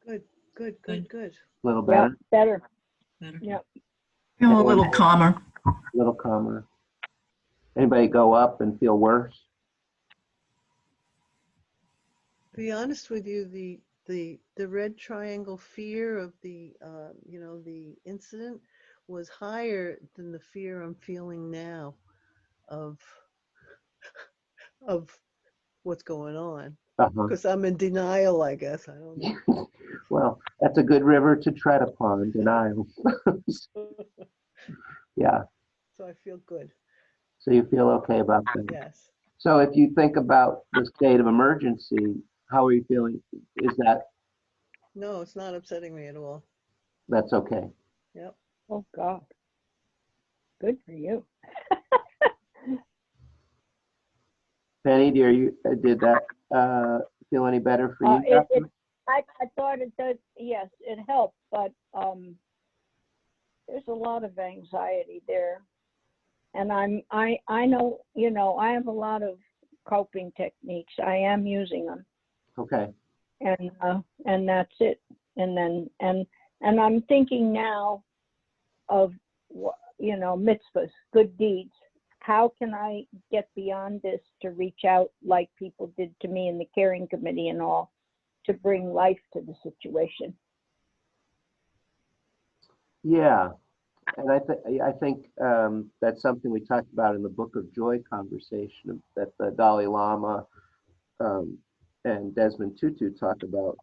[SPEAKER 7] good, good, good, good.
[SPEAKER 2] A little
[SPEAKER 3] Yeah,
[SPEAKER 2] better?
[SPEAKER 3] better.
[SPEAKER 5] Better.
[SPEAKER 3] Yep.
[SPEAKER 6] Feel a little calmer.
[SPEAKER 2] A little calmer. Anybody go up and feel worse?
[SPEAKER 7] To be honest with you, the red triangle fear of the the incident was higher than the fear I'm feeling now of of what's going on,
[SPEAKER 2] Uh-huh.
[SPEAKER 7] because I'm in denial, I guess. I don't know.
[SPEAKER 2] Well, that's a good river to tread upon, denial. Yeah,
[SPEAKER 7] So I feel good.
[SPEAKER 2] so you feel okay about that.
[SPEAKER 7] Yes.
[SPEAKER 2] So if you think about the state of emergency, how are you feeling? Is
[SPEAKER 7] No, it's not upsetting me at all.
[SPEAKER 2] that's okay?
[SPEAKER 7] Yep.
[SPEAKER 3] Oh, God. Good for you.
[SPEAKER 2] Penny, did that feel any better for you?
[SPEAKER 3] I thought it does, yes, it helped, but there's a lot of anxiety there. And I know, you know, I have a lot of coping techniques. I am using them,
[SPEAKER 2] Okay.
[SPEAKER 3] and that's it. And then, and I'm thinking now of, you know, mitzvahs, good deeds. How can I get beyond this to reach out like people did to me in the caring committee and all, to bring life to the situation?
[SPEAKER 2] Yeah. And I think that's something we talked about in the Book of Joy conversation that the Dalai Lama and Desmond Tutu talk about,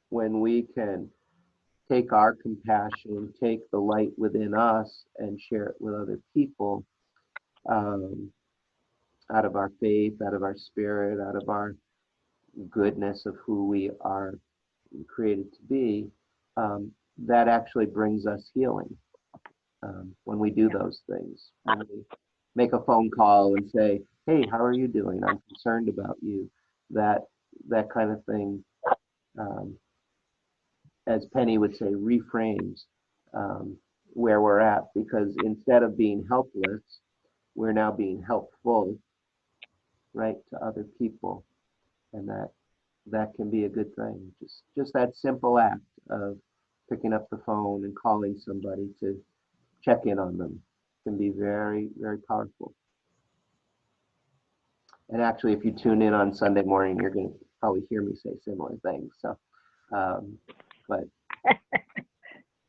[SPEAKER 2] when we can take our compassion, take the light within us and share it with other people, out of our faith, out of our spirit, out of our goodness of who we are created to be, that actually brings us healing. When we do those things, when we make a phone call and say, "Hey, how are you doing? I'm concerned about you." That kind of thing, as Penny would say, reframes where we're at, because instead of being helpless, we're now being helpful, right, to other people, and that can be a good thing. Just that simple act of picking up the phone and calling somebody to check in on them can be very, very powerful. And actually, if you tune in on Sunday morning, you're going to probably hear me say similar things. So, but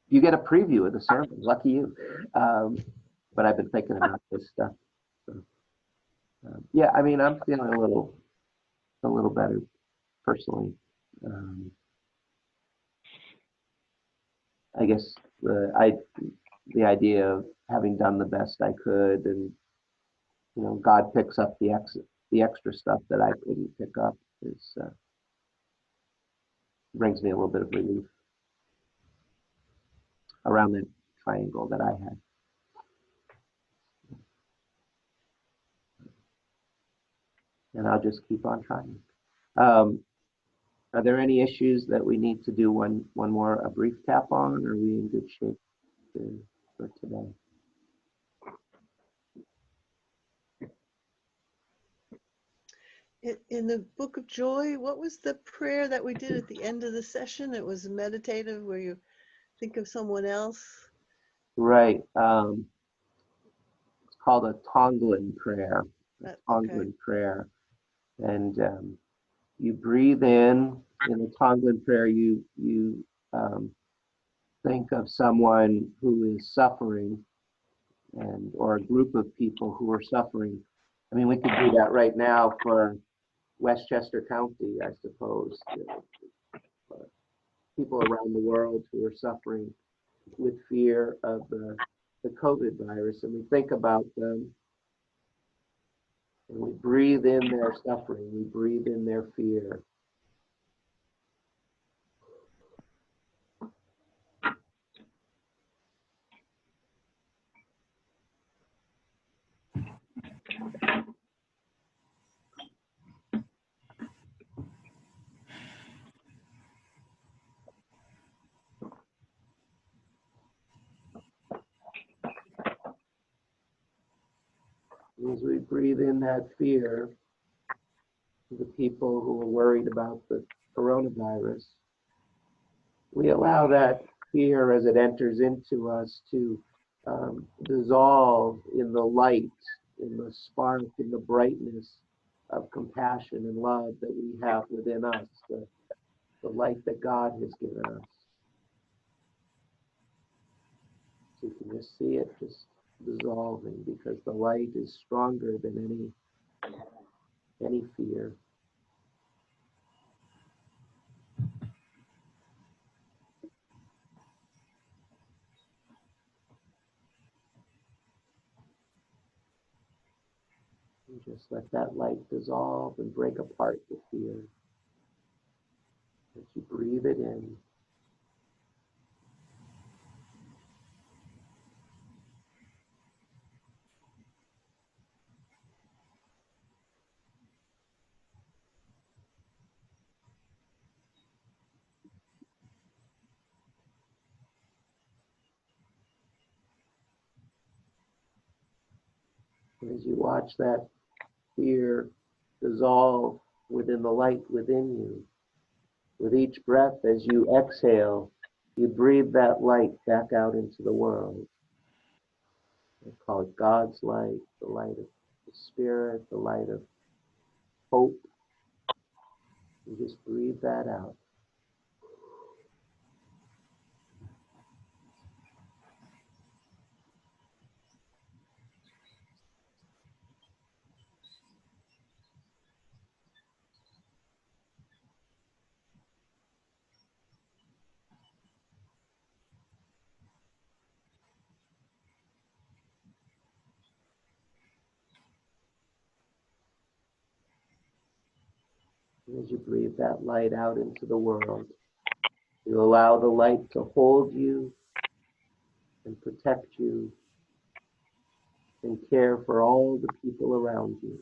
[SPEAKER 2] you get a preview of the sermon. Lucky you. But I've been thinking about this stuff. So, yeah, I mean, I'm feeling a little better personally. I guess the idea of having done the best I could, and you know, God picks up the extra stuff that I couldn't pick up, brings me a little bit of relief around that triangle that I had. And I'll just keep on trying. Are there any issues that we need to do a brief tap on? Or are we in good shape for today?
[SPEAKER 7] In the Book of Joy, what was the prayer that we did at the end of the session? It was meditative, where you think of someone else.
[SPEAKER 2] Right. It's called a Tonglen prayer.
[SPEAKER 7] Okay.
[SPEAKER 2] Prayer. And you breathe in the Tonglen prayer, you think of someone who is suffering, or a group of people who are suffering. I mean, we could do that right now for Westchester County, I suppose. People around the world who are suffering with fear of the COVID virus, and we think about them, and we breathe in their suffering, we breathe in their fear. As we breathe in that fear, the people who are worried about the coronavirus, we allow that fear as it enters into us to dissolve in the light, in the spark, in the brightness of compassion and love that we have within us, the light that God has given us. So you can just see it just dissolving, because the light is stronger than any fear. And just let that light dissolve and break apart the fear as you breathe it in. As you watch that fear dissolve within the light within you, with each breath as you exhale, you breathe that light back out into the world. I call it God's light, the light of the Spirit, the light of hope. You just breathe that out. And as you breathe that light out into the world, you allow the light to hold you and protect you and care for all the people around you.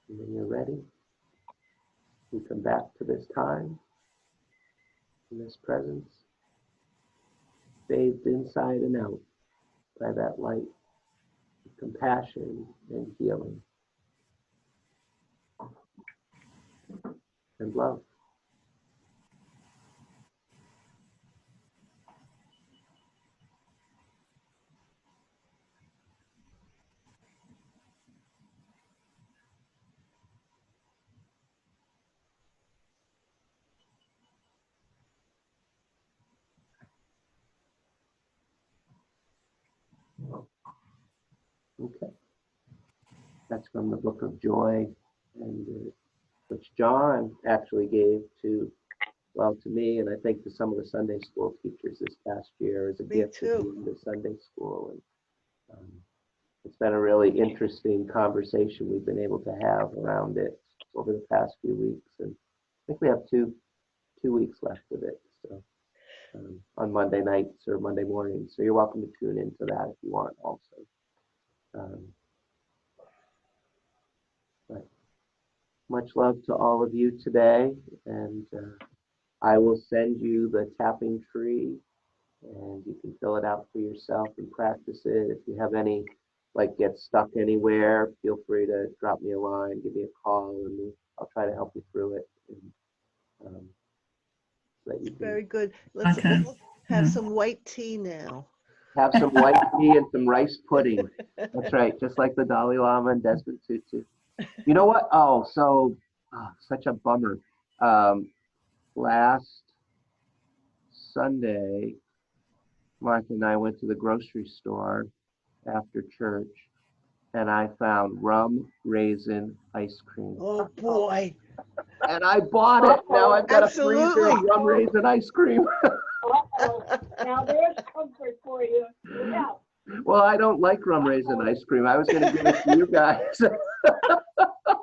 [SPEAKER 2] And when you're ready, you come back to this time, in this presence, bathed inside and out by that light of compassion and healing and love. Okay. That's from the Book of Joy, and which John actually gave to me, and I think to some of the Sunday school teachers this past year as a
[SPEAKER 7] Me
[SPEAKER 2] gift
[SPEAKER 7] too.
[SPEAKER 2] of doing the Sunday school. And it's been a really interesting conversation we've been able to have around it over the past few weeks, and I think we have two weeks left of it. So on Monday nights or Monday mornings. So you're welcome to tune into that if you want also. But much love to all of you today, and I will send you the tapping tree, and you can fill it out for yourself and practice it. If you have any, get stuck anywhere, feel free to drop me a line, give me a call, and I'll try to help you through it. And, so that you can
[SPEAKER 7] Very good. Let's
[SPEAKER 6] Okay.
[SPEAKER 7] have
[SPEAKER 6] Yeah.
[SPEAKER 7] some white tea now.
[SPEAKER 2] have some white tea and some rice pudding. That's right, just like the Dalai Lama and Desmond Tutu. You know what? Such a bummer. Last Sunday, Martha and I went to the grocery store after church, and I found rum raisin ice cream.
[SPEAKER 7] Oh boy.
[SPEAKER 2] And I bought it. Now I've got a freezer of
[SPEAKER 7] Absolutely.
[SPEAKER 2] rum raisin ice cream.
[SPEAKER 3] Now there's comfort for you. Yeah.
[SPEAKER 2] Well, I don't like rum raisin ice cream. I was going to give it to you guys.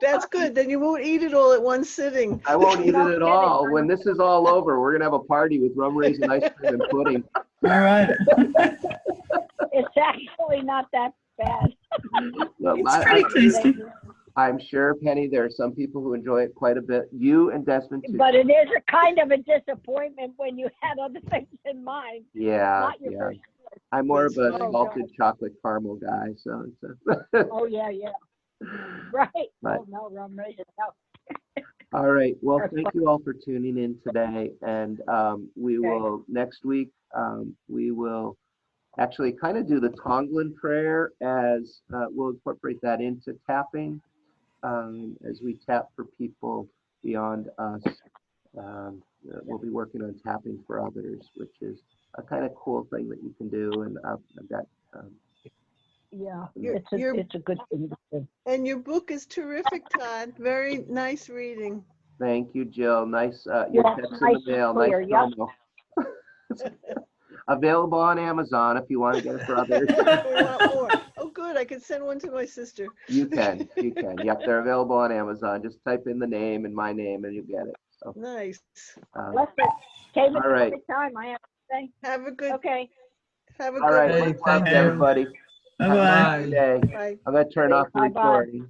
[SPEAKER 7] That's good. Then you won't eat it all at one sitting.
[SPEAKER 2] I won't eat it at all. When this is all over, we're going to have a party with rum raisin ice cream and pudding.
[SPEAKER 6] All right.
[SPEAKER 3] It's actually not that bad.
[SPEAKER 2] Well,
[SPEAKER 6] It's pretty tasty.
[SPEAKER 2] I'm sure, Penny, there are some people who enjoy it quite a bit. You and Desmond too.
[SPEAKER 3] But it is a kind of a disappointment when you had other things in mind.
[SPEAKER 2] Yeah,
[SPEAKER 3] Not your
[SPEAKER 2] yeah.
[SPEAKER 3] first.
[SPEAKER 2] I'm more of a
[SPEAKER 7] That's fine.
[SPEAKER 2] salted chocolate caramel guy, so it's
[SPEAKER 3] Oh, yeah, yeah. Right.
[SPEAKER 2] But-
[SPEAKER 3] Oh, no, rum raisin. No.
[SPEAKER 2] all right. Well, thank you all for tuning in today, and we
[SPEAKER 3] Okay.
[SPEAKER 2] will next week. We will actually kind of do the Tonglen prayer as we'll incorporate that into tapping as we tap for people beyond us. We'll be working on tapping for others, which is a kind of cool thing that you can do, and I've got.
[SPEAKER 3] Yeah,
[SPEAKER 7] You're-
[SPEAKER 3] it's a good thing to do.
[SPEAKER 7] And your book is terrific, Todd. Very nice reading.
[SPEAKER 2] Thank you, Jill. Nice. Your
[SPEAKER 3] Yeah,
[SPEAKER 2] text
[SPEAKER 3] nice
[SPEAKER 2] in the mail.
[SPEAKER 3] and clear,
[SPEAKER 2] Nice
[SPEAKER 3] yeah.
[SPEAKER 2] promo. Available on Amazon if you want to get it for others.
[SPEAKER 7] We want more. Oh, good. I could send one to my sister.
[SPEAKER 2] You can. Yep, they're available on Amazon. Just type in the name and my name and you get it. So,
[SPEAKER 7] Nice.
[SPEAKER 3] Listen, Caleb,
[SPEAKER 2] all right.
[SPEAKER 3] every time I have to say,
[SPEAKER 7] Have a good,
[SPEAKER 3] okay,
[SPEAKER 7] have a
[SPEAKER 2] All right.
[SPEAKER 7] good
[SPEAKER 4] Hey,
[SPEAKER 2] Much love
[SPEAKER 4] thank
[SPEAKER 2] to
[SPEAKER 4] you.
[SPEAKER 2] everybody. Have a
[SPEAKER 6] Bye-bye.
[SPEAKER 2] good day.
[SPEAKER 7] one. Bye.
[SPEAKER 2] I'm going to turn off the
[SPEAKER 3] Bye-bye.
[SPEAKER 2] recording.